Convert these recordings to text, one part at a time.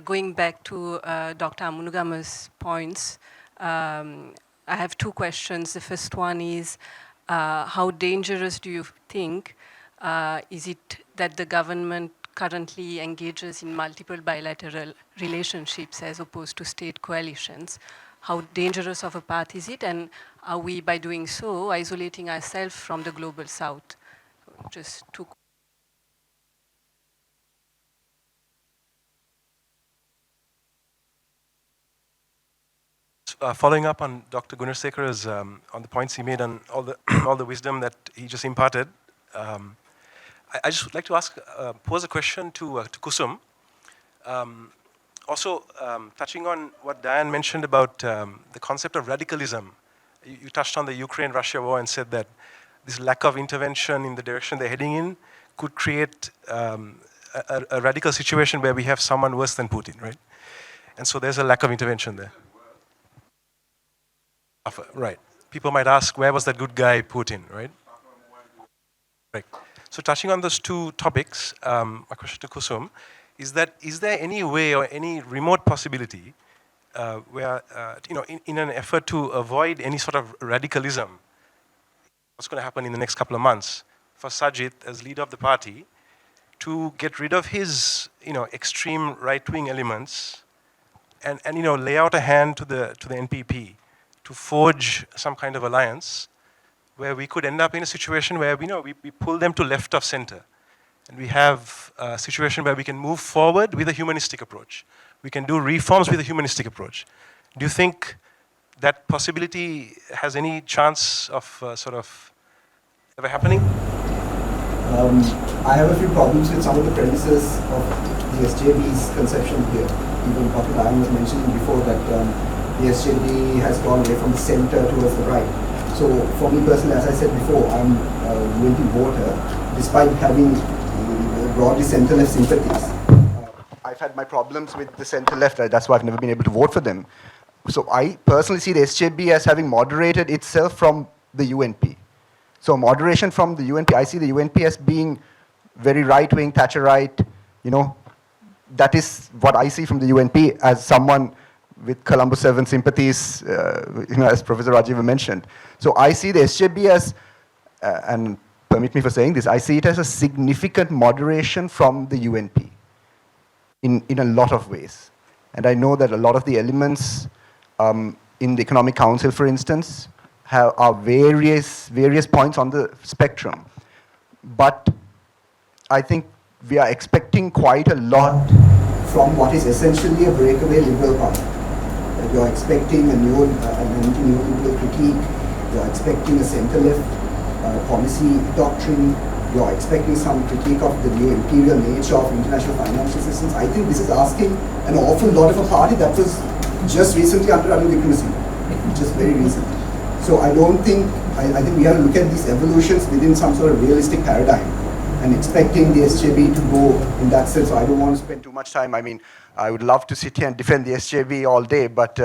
going back to Dr. Amunugama's points, I have two questions. The first one is, how dangerous do you think is it that the government currently engages in multiple bilateral relationships as opposed to state coalitions? How dangerous of a path is it, and are we, by doing so, isolating ourselves from the global south? Just two. Following up on Dr. Gunarsekara's, on the points he made and all the all the wisdom that he just imparted, I just would like to ask, pose a question to Kusum. Also, touching on what Diane mentioned about the concept of radicalism. You touched on the Ukraine-Russia war and said that this lack of intervention in the direction they're heading in could create a radical situation where we have someone worse than Putin, right? And so there's a lack of intervention there. Right. People might ask, where was that good guy, Putin, right? Right. So touching on those two topics, my question to Kusum is there any way or any remote possibility where, in an effort to avoid any sort of radicalism, what's going to happen in the next couple of months, for Sajid, as leader of the party, to get rid of his, extreme right-wing elements and lay out a hand to the NPP to forge some kind of alliance where we could end up in a situation where we pull them to left of center. And we have a situation where we can move forward with a humanistic approach. We can do reforms with a humanistic approach. Do you think that possibility has any chance of sort of ever happening? I have a few problems with some of the premises of the SJB's conception here. Even Dr. Diane was mentioning before that the SJB has gone away from the center towards the right. So for me personally, as I said before, I'm going to vote her, despite having broadly center-left sympathies. I've had my problems with the center-left, that's why I've never been able to vote for them. So I personally see the SJB as having moderated itself from the UNP. So moderation from the UNP, I see the UNP as being very right-wing, Thatcherite, that is what I see from the UNP as someone with Colombo 7 sympathies, as Professor Rajiv mentioned. So I see the SJB as, and permit me for saying this, I see it as a significant moderation from the UNP in a lot of ways. And I know that a lot of the elements in the Economic Council, for instance, are various points on the spectrum. But I think we are expecting quite a lot from what is essentially a breakaway liberal party. You're expecting a neoliberal critique, you're expecting a center-left policy doctrine, you're expecting some critique of the neo-imperial nature of international financial systems. I think this is asking an awful lot of a party that was just recently under diplomacy, just very recently. So I think we have to look at these evolutions within some sort of realistic paradigm and expecting the SJB to go in that sense. So I don't want to spend too much time. I mean, I would love to sit here and defend the SJB all day, but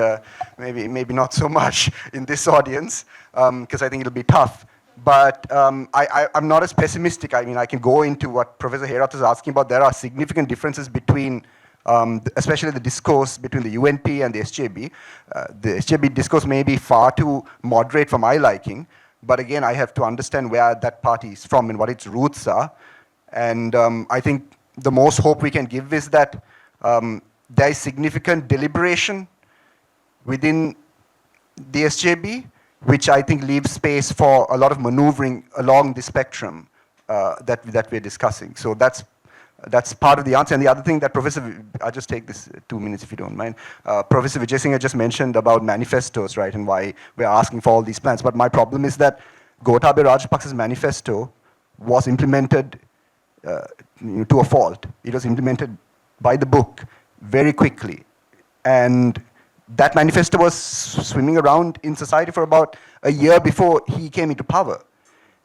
maybe not so much in this audience, because I think it'll be tough. But I'm not as pessimistic. I mean, I can go into what Professor Herath is asking about. There are significant differences between, especially the discourse between the UNP and the SJB. The SJB discourse may be far too moderate for my liking, but again, I have to understand where that party is from and what its roots are. And I think the most hope we can give is that there is significant deliberation within the SJB, which I think leaves space for a lot of maneuvering along the spectrum that we're discussing. So that's part of the answer. And the other thing that I'll just take this 2 minutes if you don't mind. Professor Wijetilleke just mentioned about manifestos, right, and why we're asking for all these plans. But my problem is that Gotabaya Rajapaksa's manifesto was implemented to a fault. It was implemented by the book very quickly. And that manifesto was swimming around in society for about a year before he came into power.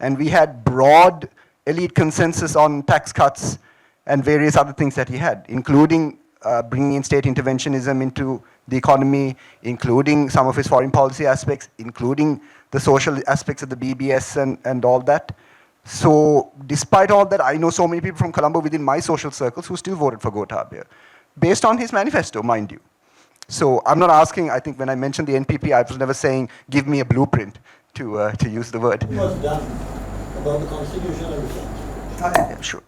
And we had broad elite consensus on tax cuts and various other things that he had, including bringing in state interventionism into the economy, including some of his foreign policy aspects, including the social aspects of the BBS and all that. So despite all that, I know so many people from Colombo within my social circles who still voted for Gotabaya. based on his manifesto, mind you. So I'm not asking, I think when I mentioned the NPP, I was never saying, give me a blueprint, to use the word. What was done about the constitutional reforms? Yeah, sure.